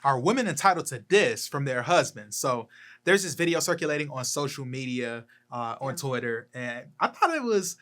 are women entitled to this from their husbands? So there's this video circulating on social media, on Twitter, and I thought it was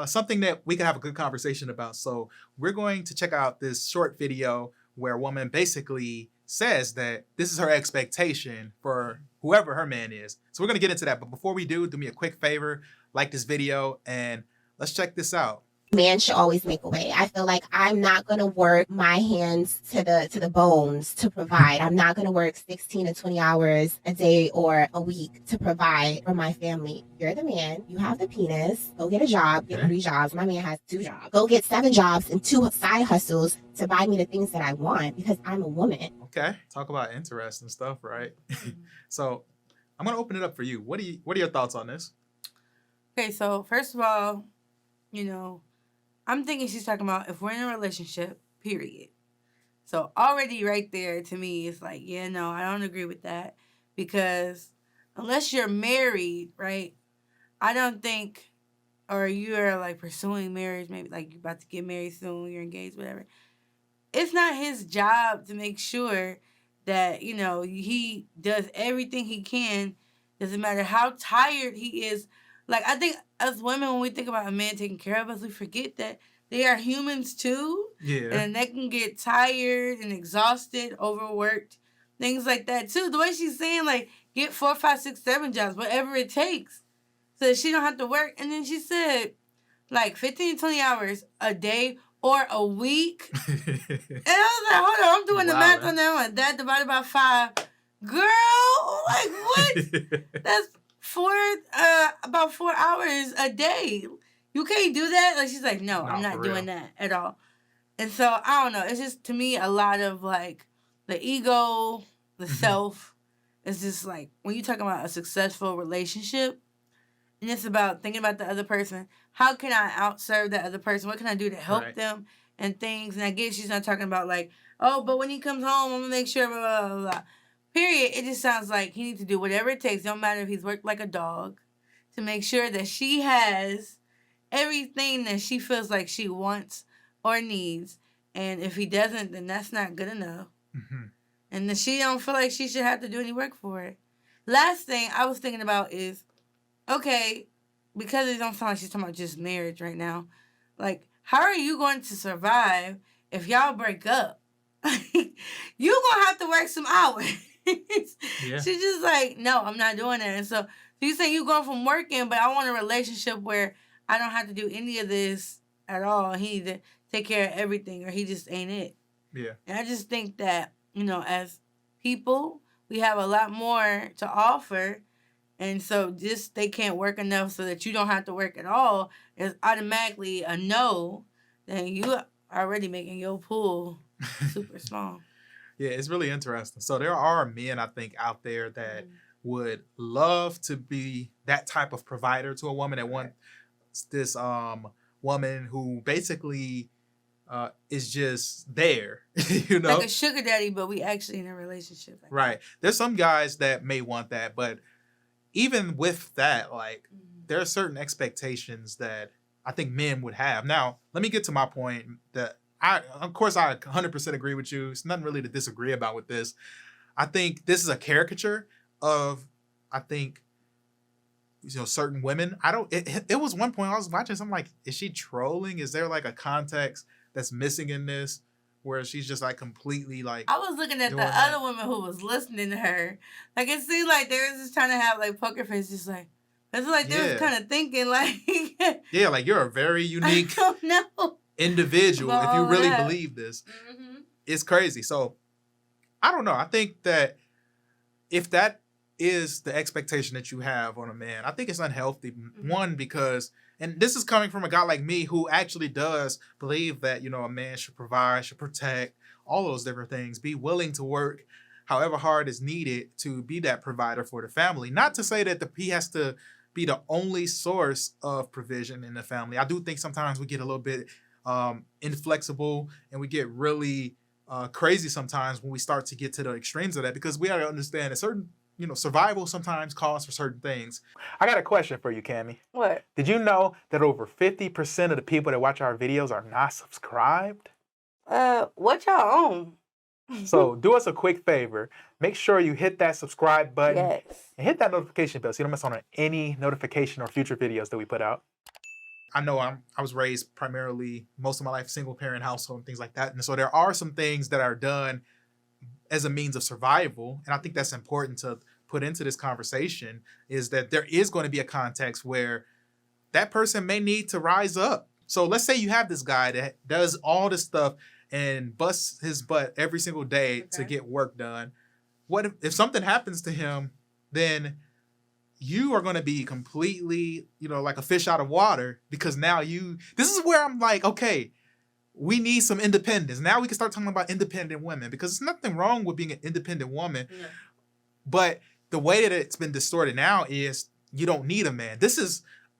something that we could have a good conversation about. So we're going to check out this short video where a woman basically says that this is her expectation for whoever her man is. So we're going to get into that. But before we do me a quick favor, like this video, and let's check this out. Man should always make a way. I feel like I'm not going to work my hands to the bones to provide. I'm not going to work 16 to 20 hours a day or a week to provide for my family. You're the man. You have the penis. Go get a job. Get 3 jobs. My man has 2 jobs. Go get 7 jobs and 2 side hustles to buy me the things that I want because I'm a woman. Okay. Talk about interesting stuff, right? So I'm going to open it up for you. What are your thoughts on this? Okay, so first of all, I'm thinking she's talking about if we're in a relationship, period. So already right there, to me, it's like, yeah, no, I don't agree with that. Because unless you're married, right, I don't think, or you're like pursuing marriage, maybe like you're about to get married soon, you're engaged, whatever. It's not his job to make sure that, he does everything he can. Doesn't matter how tired he is. Like, I think as women, when we think about a man taking care of us, we forget that they are humans too. Yeah. And they can get tired and exhausted, overworked, things like that too. The way she's saying, like, get 4, 5, 6, 7 jobs, whatever it takes, so that she don't have to work. And then she said, like, 15 to 20 hours a day or a week. And I was like, hold on, I'm doing the math on that one. That divided by 5. Girl, like, what? That's about 4 hours a day. You can't do that. Like, she's like, no, I'm not doing that at all. And so I don't know. It's just, to me, a lot of like the ego, the self. It's just like when you talk about a successful relationship, and it's about thinking about the other person. How can I outserve that other person? What can I do to help them and things? And I guess she's not talking about like, oh, but when he comes home, I'm gonna make sure blah blah blah. Period. It just sounds like he needs to do whatever it takes, no matter if he's worked like a dog, to make sure that she has everything that she feels like she wants or needs. And if he doesn't, then that's not good enough. Mm-hmm. And then she don't feel like she should have to do any work for it. Last thing I was thinking about is, okay, because it don't sound like she's talking about just marriage right now. Like, how are you going to survive if y'all break up? You gonna have to work some hours. Yeah. She's just like, no, I'm not doing that. And so you say you going from working, but I want a relationship where I don't have to do any of this at all. He needs to take care of everything, or he just ain't it. Yeah. And I just think that, as people, we have a lot more to offer. And so just they can't work enough so that you don't have to work at all is automatically a no. Then you already making your pool super small. Yeah, it's really interesting. So there are men, I think, out there that would love to be that type of provider to a woman, that wants this woman who basically is just there, Like a sugar daddy, but we actually in a relationship. Right. There's some guys that may want that, but even with that, like, there are certain expectations that I think men would have. Now, let me get to my point that of course, I 100% agree with you. It's nothing really to disagree about with this. I think this is a caricature of, certain women. It was one point I was watching, so I'm like, is she trolling? Is there like a context that's missing in this where she's just like completely like... I was looking at the other women who was listening to her. Like, it seemed like they were just trying to have like poker face, just like, it's like they was kind of thinking like... Yeah, like you're a very unique... I don't know. Individual, if you really believe this. It's crazy. So I don't know. I think that if that is the expectation that you have on a man, I think it's unhealthy. One, because, and this is coming from a guy like me who actually does believe that, a man should provide, should protect, all those different things, be willing to work however hard is needed to be that provider for the family. Not to say that he has to be the only source of provision in the family. I do think sometimes we get a little bit inflexible, and we get really crazy sometimes when we start to get to the extremes of that, because we got to understand that certain, survival sometimes calls for certain things. I got a question for you, Cami. What? Did you know that over 50% of the people that watch our videos are not subscribed? What y'all own? So do us a quick favor. Make sure you hit that subscribe button Yes. and hit that notification bell so you don't miss on any notification or future videos that we put out. I know I was raised primarily most of my life single parent household and things like that. And so there are some things that are done as a means of survival. And I think that's important to put into this conversation, is that there is going to be a context where that person may need to rise up. So let's say you have this guy that does all this stuff and busts his butt every single day to get work done. What if something happens to him, then you are going to be completely, like a fish out of water, because now this is where I'm like, okay, we need some independence. Now we can start talking about independent women, because there's nothing wrong with being an independent woman. Yeah. But the way that it's been distorted now is you don't need a man.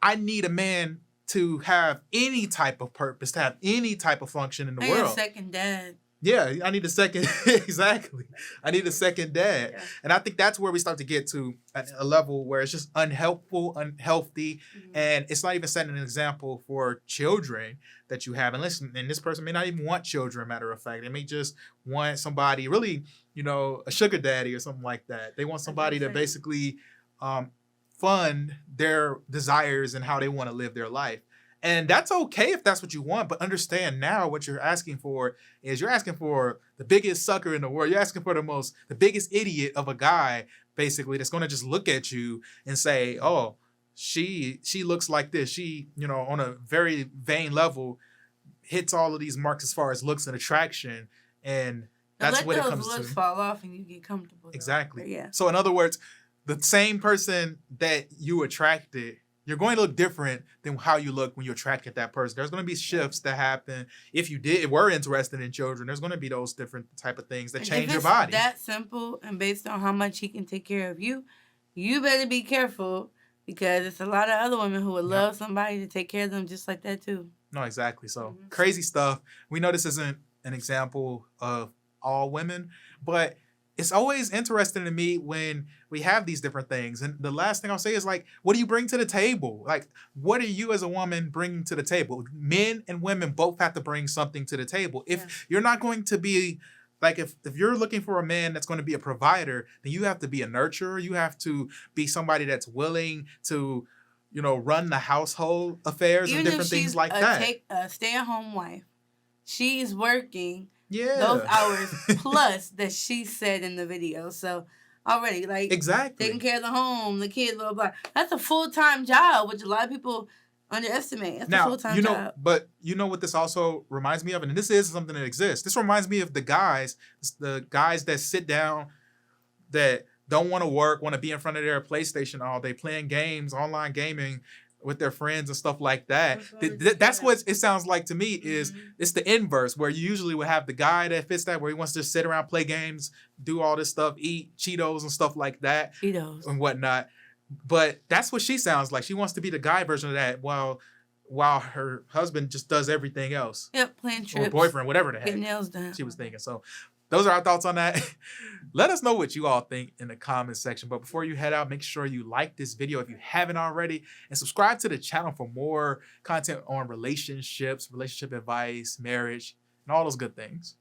I need a man to have any type of purpose, to have any type of function in the world. A second dad. Yeah, I need a second. Exactly. I need a second dad. Yeah. And I think that's where we start to get to a level where it's just unhelpful, unhealthy. Mm-hmm. And it's not even setting an example for children that you have. And listen, and this person may not even want children, matter of fact. They may just want somebody really, a sugar daddy or something like that. They want somebody to basically fund their desires and how they want to live their life. And that's okay if that's what you want, but understand now what you're asking for is you're asking for the biggest sucker in the world. You're asking for the biggest idiot of a guy, basically, that's going to just look at you and say, oh, she looks like this. She, on a very vain level, hits all of these marks as far as looks and attraction. And that's what it comes to. Let those looks fall off and you get comfortable. Exactly. Yeah. So in other words, the same person that you attracted, you're going to look different than how you look when you attracted that person. There's going to be shifts that happen. If you were interested in children, there's going to be those different type of things that change your body. That simple, and based on how much he can take care of you, you better be careful, because it's a lot of other women who would love somebody to take care of them just like that too. No, exactly. So crazy stuff. We know this isn't an example of all women, but it's always interesting to me when we have these different things. And the last thing I'll say is, like, what do you bring to the table? Like, what are you as a woman bringing to the table? Men and women both have to bring something to the table. If you're not going to be, like, if you're looking for a man that's going to be a provider, then you have to be a nurturer. You have to be somebody that's willing to, run the household affairs and different things like that. Even if she's a stay-at-home wife, she's working. Yeah. Those hours plus that she said in the video. So already, like, exactly, taking care of the home, the kids, blah, blah. That's a full-time job, which a lot of people underestimate. That's a full-time job. But you know what this also reminds me of? And this is something that exists. This reminds me of the guys that sit down, that don't want to work, want to be in front of their PlayStation all day, playing games, online gaming with their friends and stuff like that. That's what it sounds like to me. Is it's the inverse, where you usually would have the guy that fits that, where he wants to sit around, play games, do all this stuff, eat Cheetos and stuff like that, and whatnot. But that's what she sounds like. She wants to be the guy version of that, while her husband just does everything else. Yep, playing trips, or boyfriend, whatever the heck. Getting nails done. She was thinking. So those are our thoughts on that. Let us know what you all think in the comments section. But before you head out, make sure you like this video if you haven't already, and subscribe to the channel for more content on relationships, relationship advice, marriage, and all those good things.